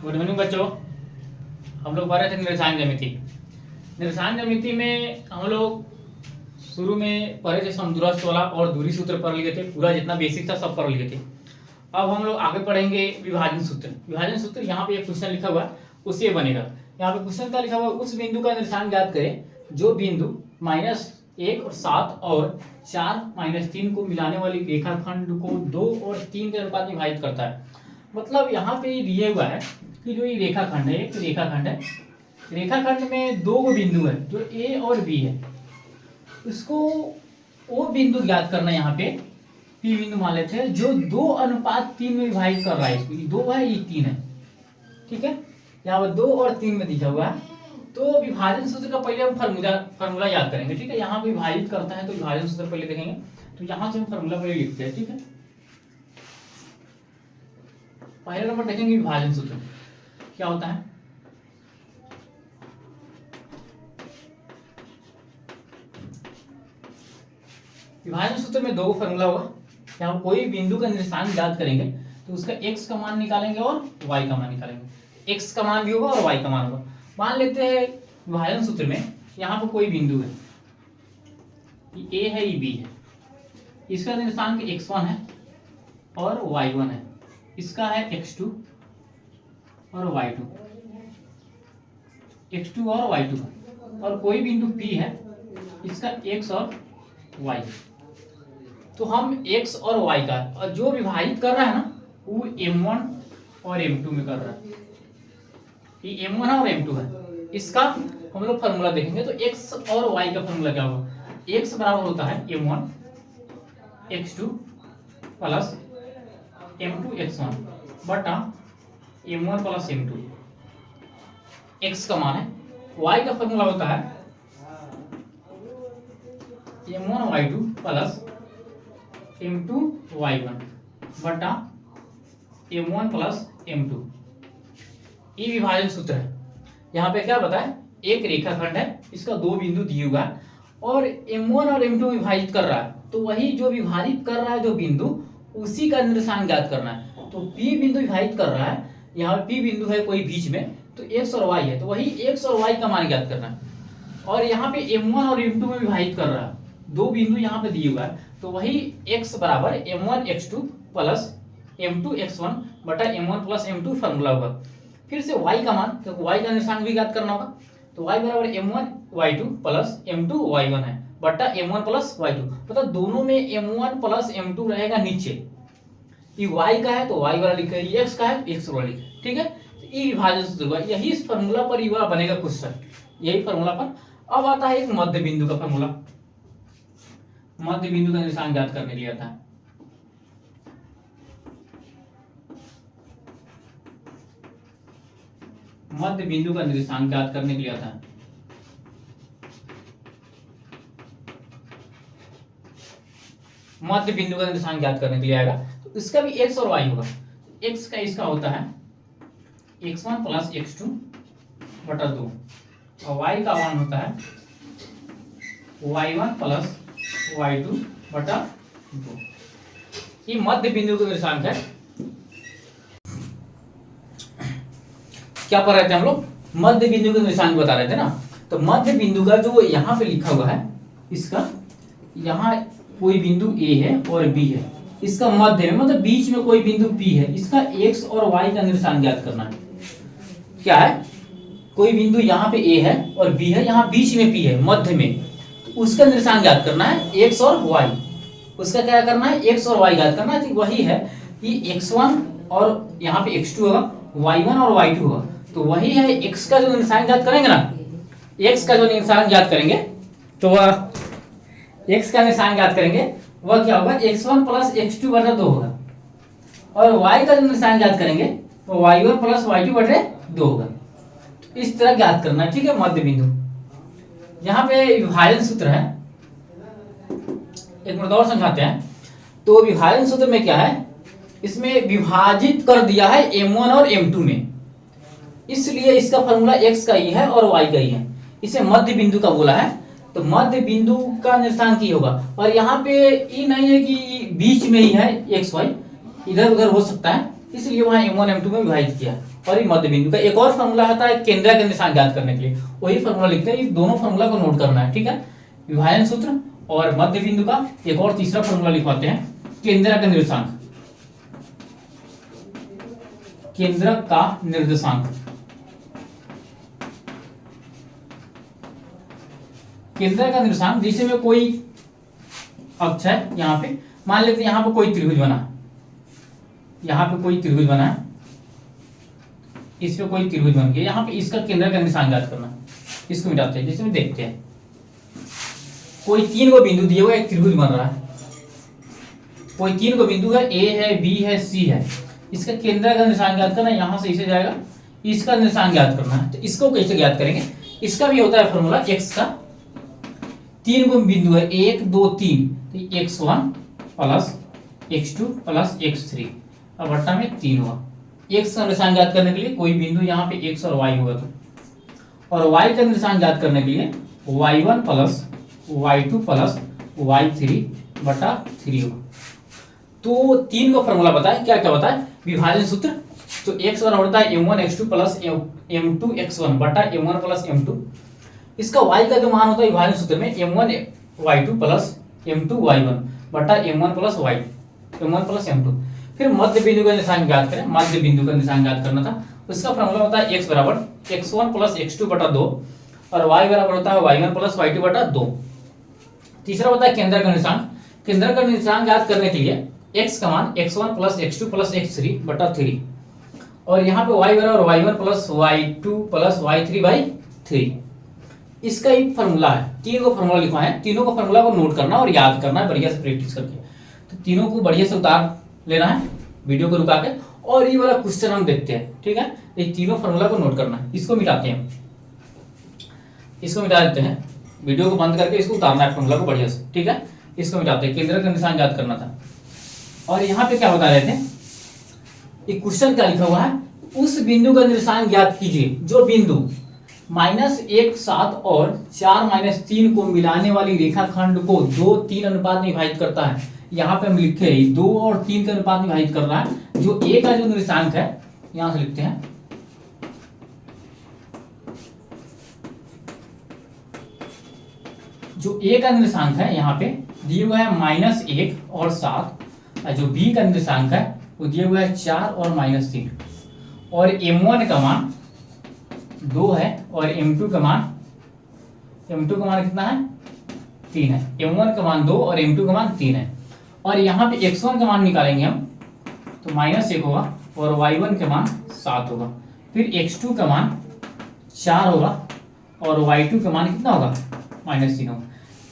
Good morning बच्चों। हम लोग पढ़ रहे थे निर्देशांक ज्यामिति। निर्देशांक ज्यामिति में हम लोग शुरू में पढ़े थे समदूरस्थ वाला और दूरी सूत्र पढ़ लिए थे। पूरा जितना बेसिक था सब पढ़ लिए थे। अब हम लोग आगे पढ़ेंगे विभाजन सूत्र। विभाजन सूत्र यहाँ पे एक क्वेश्चन लिखा हुआ है, उससे बनेगा। यहाँ पे क्वेश्चन क्या लिखा हुआ है, उस बिंदु का निर्देशांक ज्ञात करें जो बिंदु -1 और 7 और 4 -3 को मिलाने वाली रेखाखंड को 2 और 3 के अनुपात में विभाजित करता है। मतलब यहाँ पे ये दिया हुआ है कि जो ये रेखाखंड है, एक रेखाखंड है, रेखाखंड में दो बिंदु है जो ए और बी है। इसको वो बिंदु ज्ञात करना है, यहाँ पे पी बिंदु मान लेते हैं, जो 2:3 में विभाजित कर रहा है। इसको 2 है, ये 3 है, ठीक है। यहाँ पर 2 और 3 में दिखा हुआ है। तो विभाजन सूत्र का पहले हम फॉर्मूला याद करेंगे, ठीक है। यहाँ पे विभाजित करता है तो विभाजन सूत्र पहले देखेंगे। तो यहाँ से हम फॉर्मूला पहले लिखते हैं, ठीक है। पहले नंबर देखेंगे विभाजन सूत्र क्या होता है। विभाजन सूत्र में दो फॉर्मूला होगा। यहाँ कोई बिंदु का निर्देशांक ज्ञात करेंगे तो उसका x का मान निकालेंगे और y का मान निकालेंगे। x का मान भी होगा और y का मान होगा। मान लेते हैं विभाजन सूत्र में यहाँ पर कोई बिंदु है, ये a है, ये b है। इसका निर्देशांक x1 है और y1 है। इसका है x2 और y2, x2 और y2 है। और कोई बिंदु p है, इसका x और y। तो हम x और y का, और जो विभाजित कर रहा है ना वो m1 और m2 में कर रहा है। ये m1 है और m2 है। इसका हम लोग फॉर्मूला देखेंगे तो x और y का फॉर्मूला क्या होगा। x बराबर होता है m1 x2 plus m2 x1 बटा m1 प्लस m2। x का मान है। y का फॉर्मूला होता है m1 y2 plus m2 y1 बटा m1 प्लस m2। ये विभाजन सूत्र है। यहाँ पे क्या बताया, एक रेखाखंड है, इसका दो बिंदु दिए हुआ है और m1 और m2 विभाजित कर रहा है। तो वही जो विभाजित कर रहा है जो बिंदु, उसी का निर्देशांक ज्ञात करना है। तो P बिंदु विभाजित कर रहा है, यहाँ P बिंदु है कोई बीच में, तो x और y है, तो वही x और y का मान ज्ञात करना है। और यहाँ पे m1 और m2 में विभाजित कर रहा है, दो बिंदु यहाँ पे दिए हुआ है, तो वही x बराबर m1 x2 plus m2 x1 बटा m1 प्लस m2 फॉर्मूला होगा। फिर से y का मान, तो y का निर्देशांक भी ज्ञात करना होगा। तो y बराबर m1 y2 plus m2 y1 है बटा m1 प्लस y2। मतलब दोनों में m1 प्लस m2 रहेगा नीचे। ये y का है तो y वाला लिखे, ये x का है तो x वाला लिखे, ठीक है। तो ये विभाजन सूत्र हुआ। यही इस फॉर्मूला पर युवा बनेगा क्वेश्चन, यही फॉर्मूला पर। अब आता है एक मध्य बिंदु का फॉर्मूला। मध्य बिंदु का निर्देशांक ज्ञात करने के लिए आता है। मध्य बिंदु का निर्देशांक ज्ञात करने के लिए आता है। मध्य बिंदु का निर्देशांक ज्ञात करने के लिए आएगा तो इसका भी x और y होगा। x का इसका होता है x1 प्लस x2 बटा 2 और y का मान होता है y1 प्लस y2 बटा 2। ये मध्य बिंदु का निर्देशांक है। क्या पढ़ रहे थे हम लोग, मध्य बिंदु का निर्देशांक बता रहे थे ना। तो मध्य बिंदु का जो यहाँ पे लिखा हुआ है, इसका यहाँ कोई बिंदु A है और B है, इसका मध्य में मतलब बीच में कोई बिंदु P है, इसका x और y का निर्देशांक ज्ञात करना है। क्या है, कोई बिंदु यहाँ पे A है और B है, यहाँ बीच में P है मध्य में, तो उसका निर्देशांक ज्ञात करना है x और y। उसका क्या करना है, x और y ज्ञात करना है। तो वही है कि x1 और यहाँ पे x2 होगा, y1 और y2 होगा। तो वही है x का जो निर्देशांक ज्ञात करेंगे ना, x का जो निर्देशांक ज्ञात करेंगे तो वह x का निर्देशांक ज्ञात करेंगे वह क्या होगा, x1 प्लस x2 बटा 2 होगा। और y का जो निर्देशांक ज्ञात करेंगे तो y1 प्लस y2 बटे 2 होगा। तो इस तरह ज्ञात करना है, ठीक है। मध्य बिंदु यहाँ पे विभाजन सूत्र है, एक मिनट और समझाते हैं। तो विभाजन सूत्र में क्या है, इसमें विभाजित कर दिया है m1 और m2 में, इसलिए इसका फॉर्मूला x का ही है और y का ही है। इसे मध्य बिंदु का बोला है। तो मध्य बिंदु का निर्देशांक ही होगा। और यहाँ पे ये नहीं है कि बीच में ही है x y, इधर उधर हो सकता है, इसलिए वहां m1 m2 में विभाजित किया। और ये मध्य बिंदु का। एक और फॉर्मूला होता है केंद्र का निर्देशांक ज्ञात करने के लिए, वही फॉर्मूला लिखते हैं। ये दोनों फॉर्मूला को नोट करना है, ठीक है। विभाजन सूत्र और मध्य बिंदु का एक और तीसरा फॉर्मूला लिखवाते हैं, केंद्र का निर्देशांक। केंद्र का निर्देशांक, केंद्र का निर्देशांक जिसे में कोई अक्ष है, यहाँ पे मान लेते हैं यहाँ पे कोई त्रिभुज बना, यहाँ पे कोई त्रिभुज बना है, इस पे कोई त्रिभुज बन गया, यहाँ पे इसका केंद्र का निर्देशांक ज्ञात करना। इसको मिटाते हैं, जैसे में देखते हैं कोई 3 को बिंदु दिए हुए एक त्रिभुज बन रहा है, कोई 3 को बिंदु है, ए है, बी है, सी है। इसका केंद्र का निर्देशांक ज्ञात करना, यहाँ से इसे जाएगा, इसका निर्देशांक ज्ञात करना है। तो इसको कैसे ज्ञात करेंगे, इसका भी होता है फॉर्मूला एक्स का। 3 को बिंदु है 1 2 3, तो x1 plus x2 plus x3, अब बट्टा में 3 हुआ। x का निर्देशांक ज्ञात करने के लिए कोई बिंदु यहाँ पे x और y होगा, तो और y का निर्देशांक ज्ञात करने के लिए y1 plus y2 plus y3 बटा 3 होगा। तो 3 का फॉर्मूला बताए, क्या क्या बताए, विभाजन सूत्र। तो x बराबर होता है m1 x2 plus m2 x1 बटा m1 प्लस m2। इसका y का जो मान होता है विभाजन सूत्र में m1 y2 plus m2 y1 बटा m1 plus y, m1 plus m2। फिर मध्य बिंदु का निशान ज्ञात करें, मध्य बिंदु का निशान ज्ञात करना था। उसका फॉर्मूला होता है x बराबर x1 प्लस x2 बटा 2 और y बराबर होता है y1 प्लस y2 बटा 2। तीसरा होता है केंद्र का निशान। केंद्र का निशान ज्ञात करने के लिए x का मान x1 plus x2 plus x3 बटा 3 और यहाँ पे y बराबर y1 plus y2 plus y3 by 3। इसका एक फॉर्मूला है, 3 को फॉर्मूला लिखवा है, तीनों को फॉर्मूला को नोट करना और याद करना है बढ़िया से प्रैक्टिस करके। तो तीनों को बढ़िया से उतार लेना है वीडियो को रुका के, और ये वाला क्वेश्चन हम देखते हैं, ठीक है। ये तीनों फॉर्मूला को नोट करना है। इसको मिटाते हैं, इसको मिटा देते हैं, वीडियो को बंद करके इसको उतारना है फॉर्मूला को बढ़िया से, ठीक है। इसको मिटाते हैं, केंद्र का निशान याद करना था। और यहाँ पे क्या बता रहे थे, एक क्वेश्चन क्या लिखा हुआ है, उस बिंदु का निशान ज्ञात कीजिए जो बिंदु -1 7 और 4 -3 को मिलाने वाली रेखाखंड को 2 3 अनुपात में विभाजित करता है। यहाँ पे हम लिखे 2 और 3 के अनुपात में विभाजित कर रहा है। जो ए का जो निर्देशांक है, यहां से लिखते हैं, जो ए का निर्देशांक है यहाँ पे दिए हुए है -1 और 7, जो बी का निर्देशांक है वो दिए हुए है 4 और -3, और m1 का मान 2 है और m2 का मान कितना है, 3 है। m1 का मान 2 और m2 का मान 3 है। और यहाँ पे x1 का मान निकालेंगे हम, तो -1 होगा और y1 का मान 7 होगा। फिर x2 का मान 4 होगा और y2 का मान कितना होगा, -3 होगा।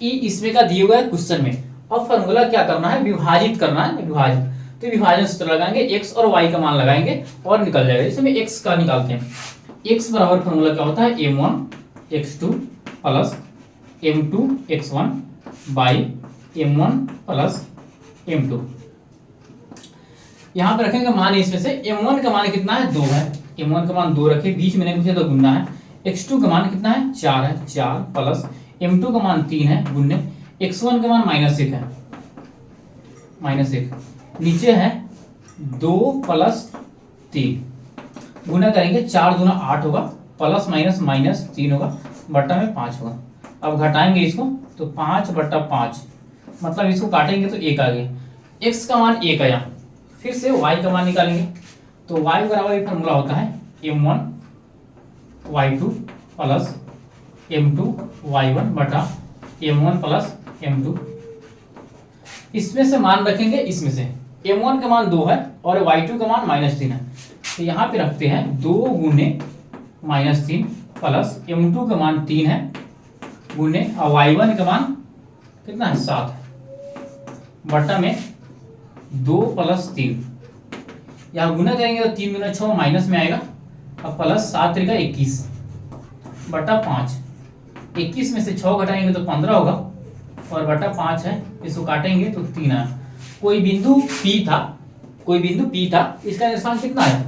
इसमें का दिए हुआ है क्वेश्चन में। अब फॉर्मूला क्या करना है, विभाजित करना है, विभाजित। तो विभाजन सूत्र लगाएंगे, x और y का मान लगाएंगे और निकल जाएगा। इसमें x का निकालते हैं। x बराबर फॉर्मूला क्या होता है, m1 x2 plus m2 x1 by m1 plus m2। यहाँ पे रखेंगे मान, इसमें से m1 का मान कितना है, 2 है। m1 का मान 2 रखे, बीच में नहीं पूछे तो गुणना है। x2 का मान कितना है, 4 है, 4 प्लस m2 का मान 3 है गुणने x1 का मान -1 है, -1 नीचे है 2 प्लस 3 गुना करेंगे, 4 दूना 8 होगा, प्लस माइनस -3 होगा, बट्टा में 5 होगा। अब घटाएंगे इसको तो 5 बट्टा 5, मतलब इसको काटेंगे तो 1 आ गया। x का मान 1 आया। फिर से y का मान निकालेंगे, तो y बराबर फॉर्मूला होता है m1 y2 plus m2 y1 बटा m1 प्लस m2। इसमें से मान रखेंगे, इसमें से m1 का मान 2 है और y2 का मान -3 है, तो यहाँ पे रखते हैं 2 गुने -3 प्लस m2 का मान 3 है गुने और y1 का मान कितना है, 7 है, बटा में 2 प्लस 3। यहाँ गुना करेंगे तो 3 गुना 6 माइनस में आएगा, अब प्लस 7 रहेगा 21 बटा 5। 21 में से 6 घटाएंगे तो 15 होगा और बटा 5 है, इसको काटेंगे तो 3 आया। कोई बिंदु P था, कोई बिंदु P था, इसका निर्देशांक कितना आया,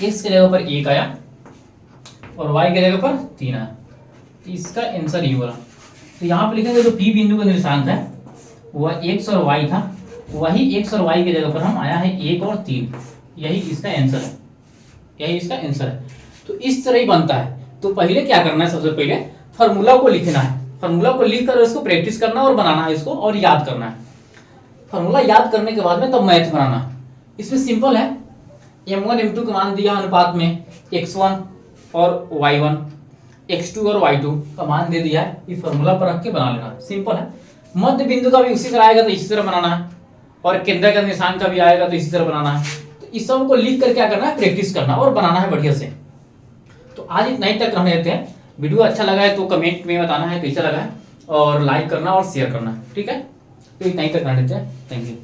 x के जगह पर 1 आया और y के जगह पर 3 आया, तो इसका आंसर ये बोला। तो यहाँ पे लिखेंगे जो P बिंदु का निर्देशांक है वह x और y था, वही x और y के जगह पर हम आया है 1 और 3, यही इसका आंसर है। यही इसका आंसर है। तो इस तरह ही बनता है। तो पहले क्या करना है, सबसे पहले फार्मूला को लिखना है, फार्मूला को लिख कर उसको प्रैक्टिस करना और बनाना है इसको और याद करना है। फार्मूला याद करने के बाद में तब मैथ बनाना। इसमें सिंपल है, m1 m2 का मान दिया अनुपात में x1 और y1, x2 और y2 का मान दे दिया है, ये फार्मूला पर रख के बना लेना, सिंपल है। मध्य बिंदु का भी उसी तरह आएगा तो इसी तरह बनाना है, और केंद्र का निशान का भी आएगा तो इसी तरह बनाना है। तो इस सब को लिख कर क्या करना है, प्रैक्टिस करना और बनाना है बढ़िया से। तो आज इतना ही तक रहने देते हैं। वीडियो अच्छा लगा है तो कमेंट में बताना है कैसा लगा है, और लाइक करना और शेयर करना, ठीक है। तो इतना ही तक रहने देते हैं। Thank you.